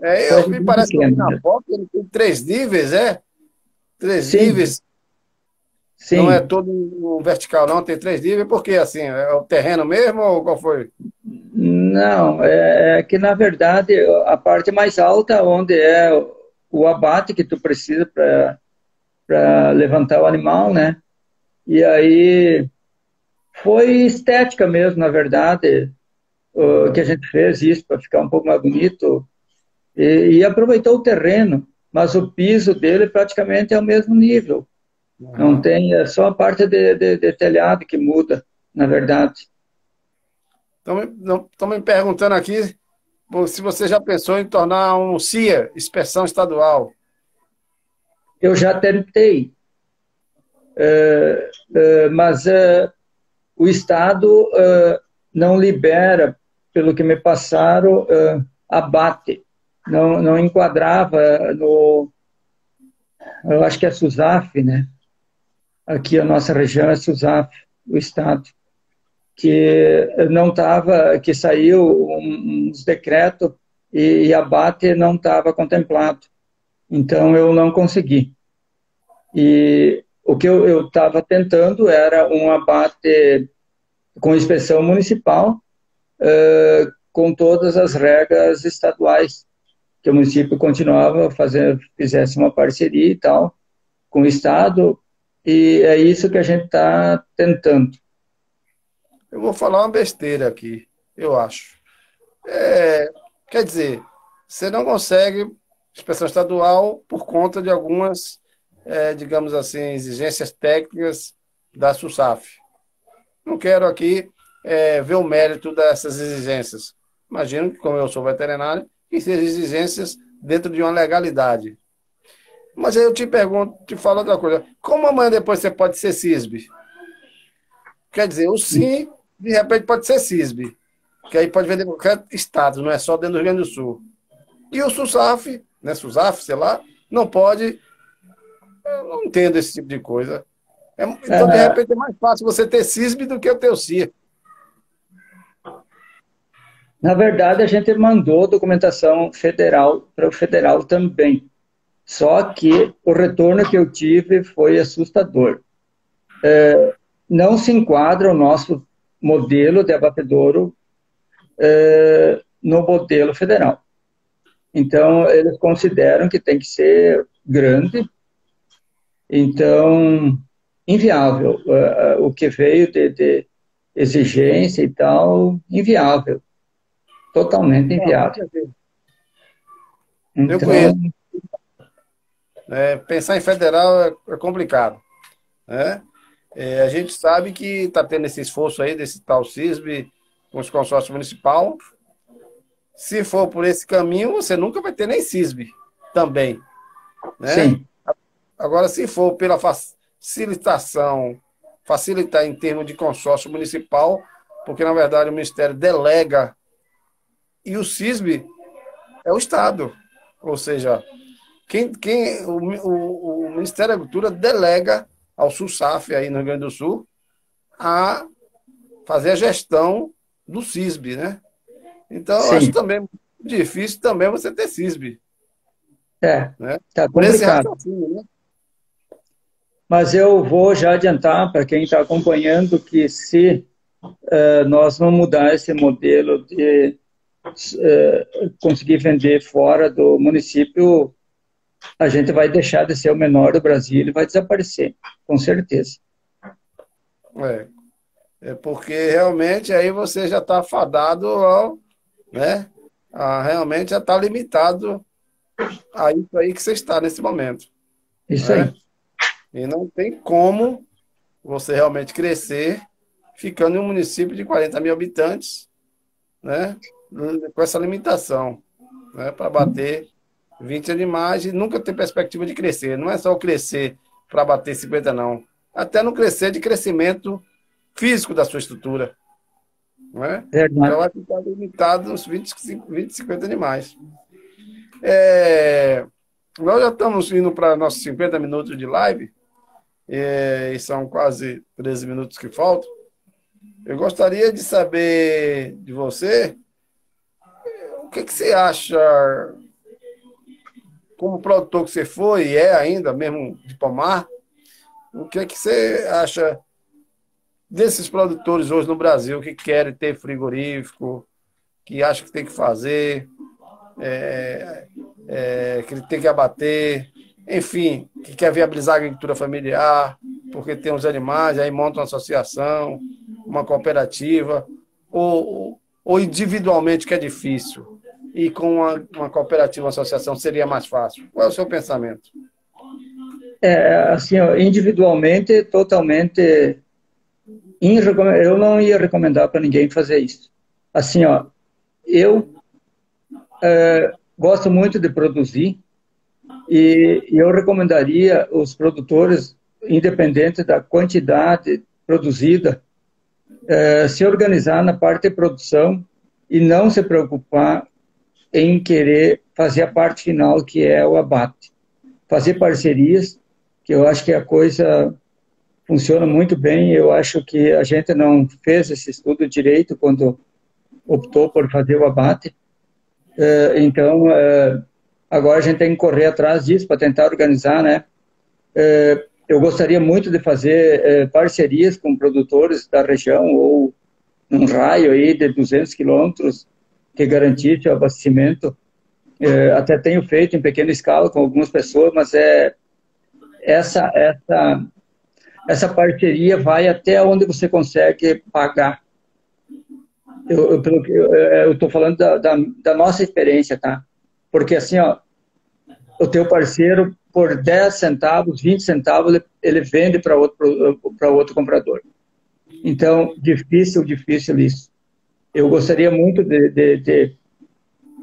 Eu Coisa vi, bem parece que eu vi pequena, na né? foto, ele tem 3 níveis, é? Três Sim, níveis, não é sim. todo um vertical, não, tem 3 níveis, por quê assim? É o terreno mesmo ou qual foi? Não, é que na verdade a parte mais alta, onde é o abate que tu precisa para levantar o animal, né? E aí foi estética mesmo, na verdade, que a gente fez isso para ficar um pouco mais bonito e aproveitou o terreno, mas o piso dele praticamente é o mesmo nível. Não Aham. tem, é só a parte de telhado que muda, na verdade. Estão me perguntando aqui se você já pensou em tornar um CIA, Inspeção Estadual. Eu já tentei, mas o Estado não libera, pelo que me passaram, abate. Não enquadrava no. Eu acho que é SUSAF, né? Aqui a nossa região é SUSAF, o Estado, que não estava, que saiu uns decretos e abate não estava contemplado. Então eu não consegui. E o que eu estava tentando era um abate com inspeção municipal, com todas as regras estaduais, que o município continuava fizesse uma parceria e tal com o Estado, e é isso que a gente está tentando. Eu vou falar uma besteira aqui, eu acho. É, quer dizer, você não consegue inspeção estadual por conta de algumas, digamos assim, exigências técnicas da SUSAF. Não quero aqui ver o mérito dessas exigências. Imagino que, como eu sou veterinário, que sejam exigências dentro de uma legalidade. Mas aí eu te pergunto, te falo outra coisa. Como amanhã depois você pode ser CISB? Quer dizer, o sim, de repente, pode ser CISB, que aí pode vender em qualquer estado, não é só dentro do Rio Grande do Sul. E o SUSAF, né, SUSAF, sei lá, não pode. Eu não entendo esse tipo de coisa. Então, de Ah, repente, é mais fácil você ter CISB do que o teu CIA. na verdade, a gente mandou documentação federal para o federal também. Só que o retorno que eu tive foi assustador. Não se enquadra o nosso modelo de abatedouro no modelo federal. Então, eles consideram que tem que ser grande, então, inviável. O que veio de exigência e tal, inviável. Totalmente inviável. Eu Então, conheço. Pensar em federal é complicado, né? A gente sabe que está tendo esse esforço aí desse tal CISB com os consórcios municipal. Se for por esse caminho, você nunca vai ter nem CISB também, né? sim, Agora, se for pela facilitação, facilitar em termos de consórcio municipal, porque, na verdade, o Ministério delega e o CISB é o Estado. Ou seja, o Ministério da Agricultura delega ao SUSAF, aí no Rio Grande do Sul, a fazer a gestão do CISB, né? Então, eu acho sim. também difícil também você ter CISB, né? Tá Por esse complicado. raciocínio, né? Mas eu vou já adiantar para quem está acompanhando que se nós não mudar esse modelo de conseguir vender fora do município, a gente vai deixar de ser o menor do Brasil e vai desaparecer, com certeza. É porque realmente aí você já está fadado ao, né? Realmente já está limitado a isso aí que você está nesse momento, Isso né? aí. E não tem como você realmente crescer ficando em um município de 40 mil habitantes, né? Com essa limitação, né? Para bater 20 animais e nunca ter perspectiva de crescer. Não é só o crescer para bater 50, não. Até não crescer de crescimento físico da sua estrutura, não é? Já Verdade. vai ficar limitado nos 20, 50 animais. Nós já estamos indo para nossos 50 minutos de live, e são quase 13 minutos que faltam. Eu gostaria de saber de você o que você acha, como produtor que você foi e é ainda, mesmo de pomar, o que você acha desses produtores hoje no Brasil que querem ter frigorífico, que acham que tem que fazer, que ele tem que abater, enfim, que quer viabilizar a agricultura familiar, porque tem os animais, aí monta uma associação, uma cooperativa, ou individualmente que é difícil, e com uma cooperativa, uma associação seria mais fácil. Qual é o seu pensamento? Assim, ó, individualmente, totalmente, eu não ia recomendar para ninguém fazer isso. Assim, ó, eu gosto muito de produzir e eu recomendaria os produtores, independente da quantidade produzida, se organizar na parte de produção e não se preocupar em querer fazer a parte final, que é o abate. Fazer parcerias, que eu acho que a coisa funciona muito bem. Eu acho que a gente não fez esse estudo direito quando optou por fazer o abate. Então, agora a gente tem que correr atrás disso para tentar organizar, né? Eu gostaria muito de fazer parcerias com produtores da região ou num raio aí de 200 quilômetros que garantisse o abastecimento. Até tenho feito em pequena escala com algumas pessoas, mas essa parceria vai até onde você consegue pagar. Eu estou falando da nossa experiência, tá? Porque assim, ó, o teu parceiro, por 10 centavos, 20 centavos, ele vende para outro comprador. Então, difícil isso. Eu gostaria muito de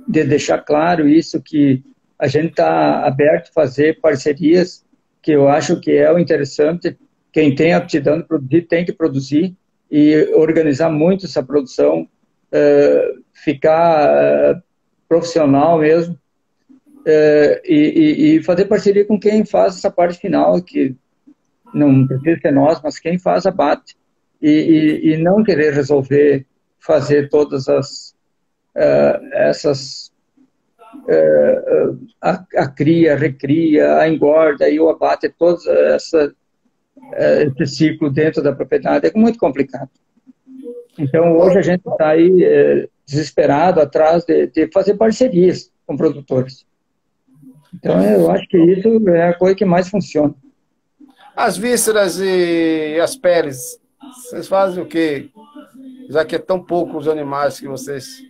deixar claro isso, que a gente está aberto a fazer parcerias, que eu acho que é o interessante. Quem tem aptidão de produzir, tem que produzir e organizar muito essa produção, ficar profissional mesmo, e fazer parceria com quem faz essa parte final, que não precisa ser nós, mas quem faz abate, e não querer resolver fazer todas essas a cria, a recria, a engorda e o abate, todo esse ciclo dentro da propriedade é muito complicado. Então, hoje a gente está aí desesperado atrás de fazer parcerias com produtores. Então, eu acho que isso é a coisa que mais funciona. As vísceras e as peles, vocês fazem o quê? Já que é tão pouco os animais que vocês...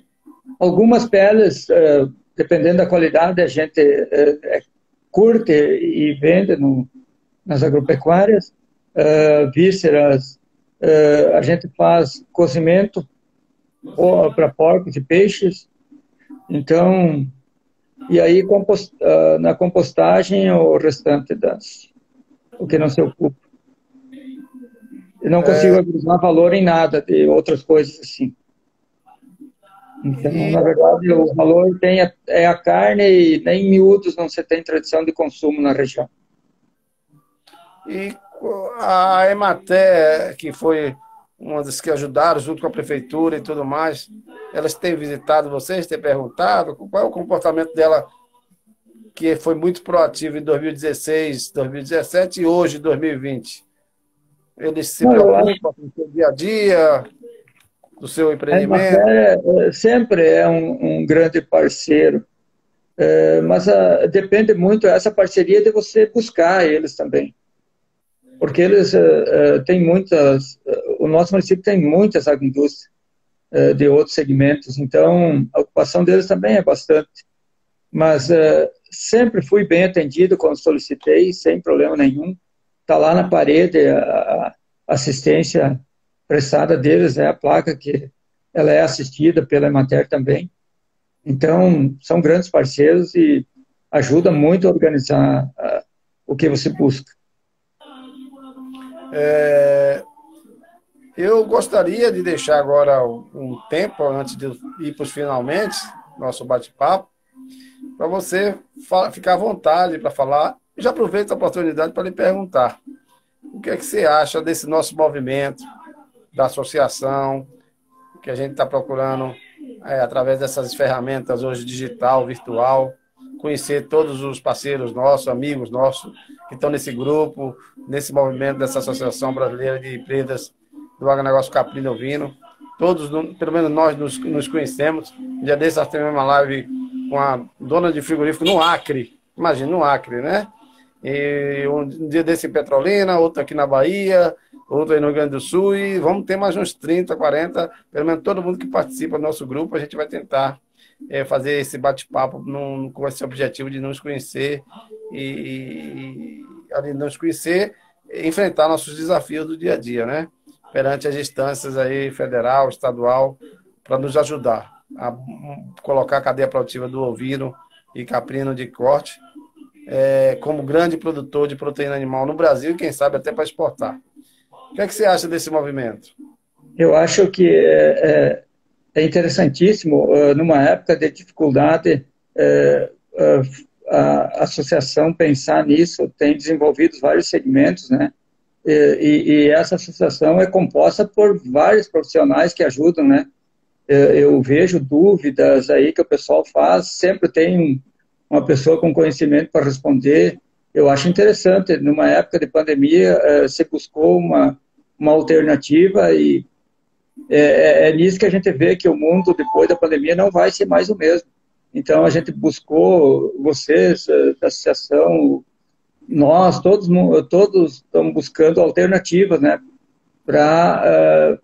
Algumas peles, dependendo da qualidade, a gente curte e vende nas agropecuárias. Vísceras, a gente faz cozimento para porcos e peixes. Então, e aí na compostagem o restante o que não se ocupa. Eu não consigo agregar valor em nada de outras coisas assim. Então, na verdade, o valor é a carne e nem em miúdos não se tem tradição de consumo na região. E a Emater, que foi uma das que ajudaram junto com a prefeitura e tudo mais, elas têm visitado vocês, têm perguntado qual é o comportamento dela, que foi muito proativo em 2016, 2017 e hoje, 2020. Eles se preocupam com o seu dia a dia, do seu empreendimento? A Emater sempre é um grande parceiro, mas depende muito, essa parceria de você buscar eles também. Porque eles têm muitas, o nosso município tem muitas agroindústrias de outros segmentos, então a ocupação deles também é bastante. Mas sempre fui bem atendido quando solicitei, sem problema nenhum. Está lá na parede a assistência prestada deles, a placa que ela é assistida pela Emater também. Então, são grandes parceiros e ajudam muito a organizar o que você busca. Eu gostaria de deixar agora um tempo, antes de ir para os finalmente, nosso bate-papo, para você ficar à vontade para falar. Já aproveito a oportunidade para lhe perguntar o que é que você acha desse nosso movimento, da associação, que a gente está procurando, através dessas ferramentas hoje digital, virtual, conhecer todos os parceiros nossos, amigos nossos, que estão nesse grupo, nesse movimento dessa Associação Brasileira de Empresas do Agronegócio Caprino Ovino. Todos, pelo menos nós, nos conhecemos. Um dia desses nós tivemos uma live com a dona de frigorífico no Acre. Imagina, no Acre, né? E um dia desse em Petrolina, outro aqui na Bahia, outro aí no Rio Grande do Sul, e vamos ter mais uns 30, 40, pelo menos todo mundo que participa do nosso grupo, a gente vai tentar fazer esse bate-papo com esse objetivo de nos conhecer e além de nos conhecer, enfrentar nossos desafios do dia a dia, né? Perante as instâncias aí, federal, estadual, para nos ajudar a colocar a cadeia produtiva do ovino e caprino de corte como grande produtor de proteína animal no Brasil e, quem sabe, até para exportar. O que é que você acha desse movimento? Eu acho que é interessantíssimo, numa época de dificuldade, a associação pensar nisso, tem desenvolvido vários segmentos, né? E essa associação é composta por vários profissionais que ajudam, né? Eu vejo dúvidas aí que o pessoal faz, sempre tem uma pessoa com conhecimento para responder. Eu acho interessante, numa época de pandemia, se buscou uma alternativa e é nisso que a gente vê que o mundo, depois da pandemia, não vai ser mais o mesmo. Então, a gente buscou, vocês da associação, nós, todos estamos buscando alternativas, né, para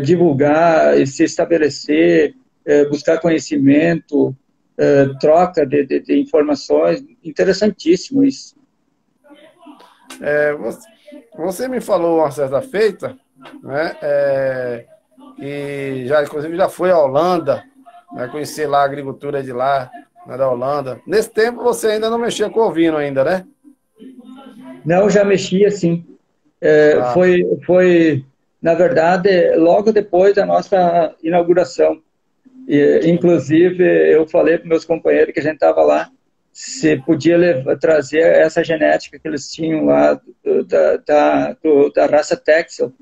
divulgar e se estabelecer, buscar conhecimento, troca de informações. Interessantíssimo isso. Você me falou uma certa feita, né, que inclusive já foi à Holanda, né, conhecer lá a agricultura de lá, né, da Holanda. Nesse tempo você ainda não mexia com ovino ainda, né? Não, já mexia sim. Foi, na verdade, logo depois da nossa inauguração. Inclusive, eu falei para meus companheiros que a gente estava lá, se podia trazer essa genética que eles tinham lá da raça Texel.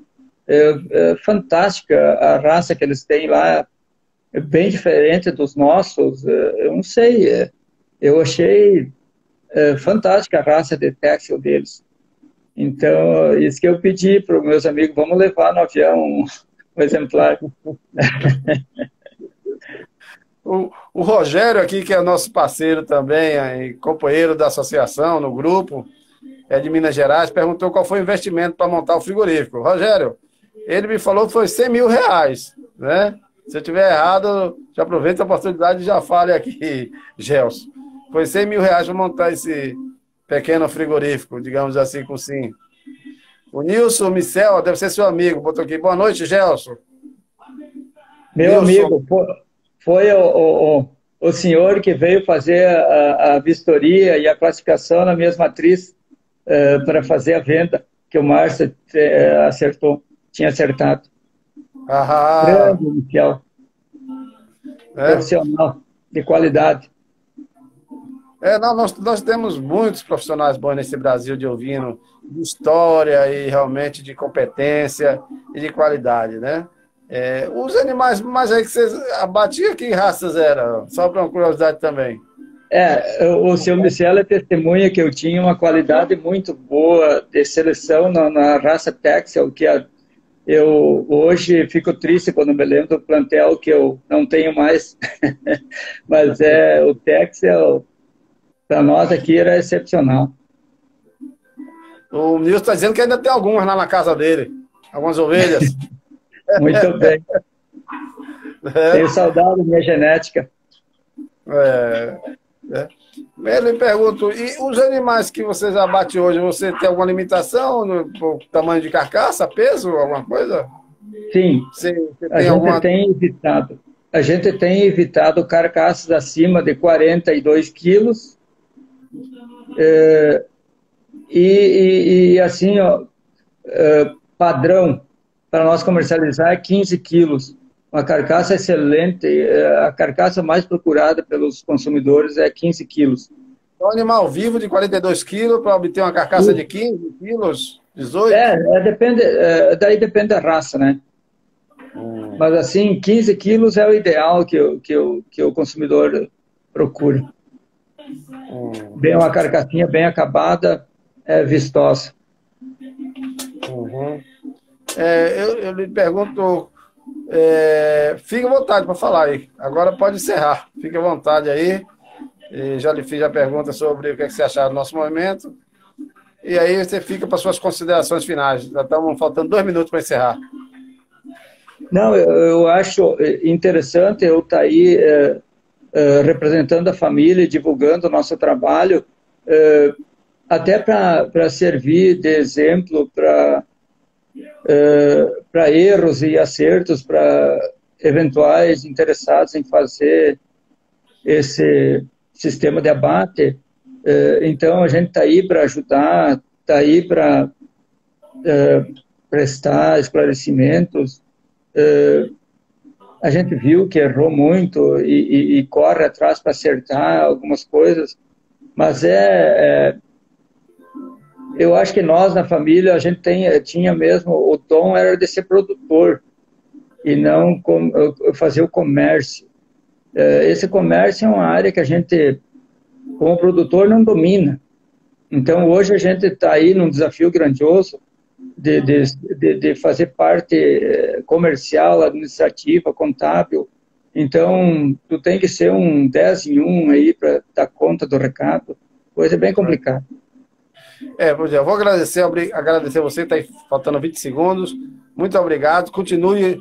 Fantástica a raça que eles têm lá, bem diferente dos nossos. Eu não sei, eu achei fantástica a raça de têxtil deles. Então, isso que eu pedi para os meus amigos, vamos levar no avião um exemplar. O Rogério aqui, que é nosso parceiro também, e companheiro da associação, no grupo, é de Minas Gerais, perguntou qual foi o investimento para montar o frigorífico. Rogério, ele me falou que foi R$ 100.000, né? Se eu estiver errado, já aproveita a oportunidade e já fale aqui, Gelson. Foi R$ 100.000 para montar esse pequeno frigorífico, digamos assim, com sim. O Nilson Micel, deve ser seu amigo, botou aqui. Boa noite, Gelson. Meu Nilson. Amigo, foi o senhor que veio fazer a vistoria e a classificação na minha matriz para fazer a venda, que o Márcio tinha acertado. Grande, Michel. Profissional, de qualidade. Nós temos muitos profissionais bons nesse Brasil de ovino, de história e realmente de competência e de qualidade, né? Os animais mais aí que vocês abatiam, que raças eram? Só para uma curiosidade também. O seu Michel é testemunha que eu tinha uma qualidade muito boa de seleção na raça Texel, que eu hoje fico triste quando me lembro do plantel que eu não tenho mais. Mas o Texel, para nós aqui, era excepcional. O Nilson está dizendo que ainda tem algumas lá na casa dele. Algumas ovelhas. Muito bem. Tenho saudade da minha genética. Ele pergunta, e os animais que vocês abatem hoje, você tem alguma limitação no tamanho de carcaça, peso, alguma coisa? Sim, a gente tem evitado carcaças acima de 42 quilos e assim, padrão para nós comercializar é 15 quilos. Uma carcaça excelente, a carcaça mais procurada pelos consumidores é 15 quilos. Um animal vivo de 42 quilos para obter uma carcaça de 15 quilos, 18? Daí depende da raça, né? Mas assim, 15 quilos é o ideal que o consumidor procura. Bem, uma carcassinha bem acabada, vistosa. Eu lhe pergunto, fique à vontade para falar aí. Agora pode encerrar. Fique à vontade aí. E já lhe fiz a pergunta sobre o que você achava do nosso movimento. E aí você fica para suas considerações finais. Já estamos faltando 2 minutos para encerrar. Não, eu acho interessante eu estar aí representando a família, divulgando o nosso trabalho, até para servir de exemplo para erros e acertos para eventuais interessados em fazer esse sistema de abate. Então, a gente está aí para ajudar, está aí para prestar esclarecimentos. A gente viu que errou muito e corre atrás para acertar algumas coisas, mas eu acho que nós, na família, a gente tinha mesmo, o dom era de ser produtor e não fazer o comércio. Esse comércio é uma área que a gente, como produtor, não domina. Então, hoje a gente está aí num desafio grandioso de fazer parte comercial, administrativa, contábil. Então, tu tem que ser um 10 em 1 aí para dar conta do recado. Coisa bem complicada. Eu vou agradecer você, está aí faltando 20 segundos. Muito obrigado. Continue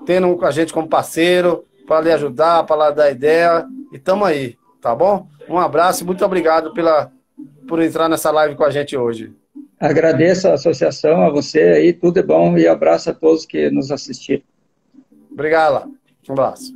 tendo com a gente como parceiro, para lhe ajudar, para lhe dar ideia. E estamos aí, tá bom? Um abraço e muito obrigado por entrar nessa live com a gente hoje. Agradeço a associação, a você aí, tudo é bom e abraço a todos que nos assistiram. Obrigado. Um abraço.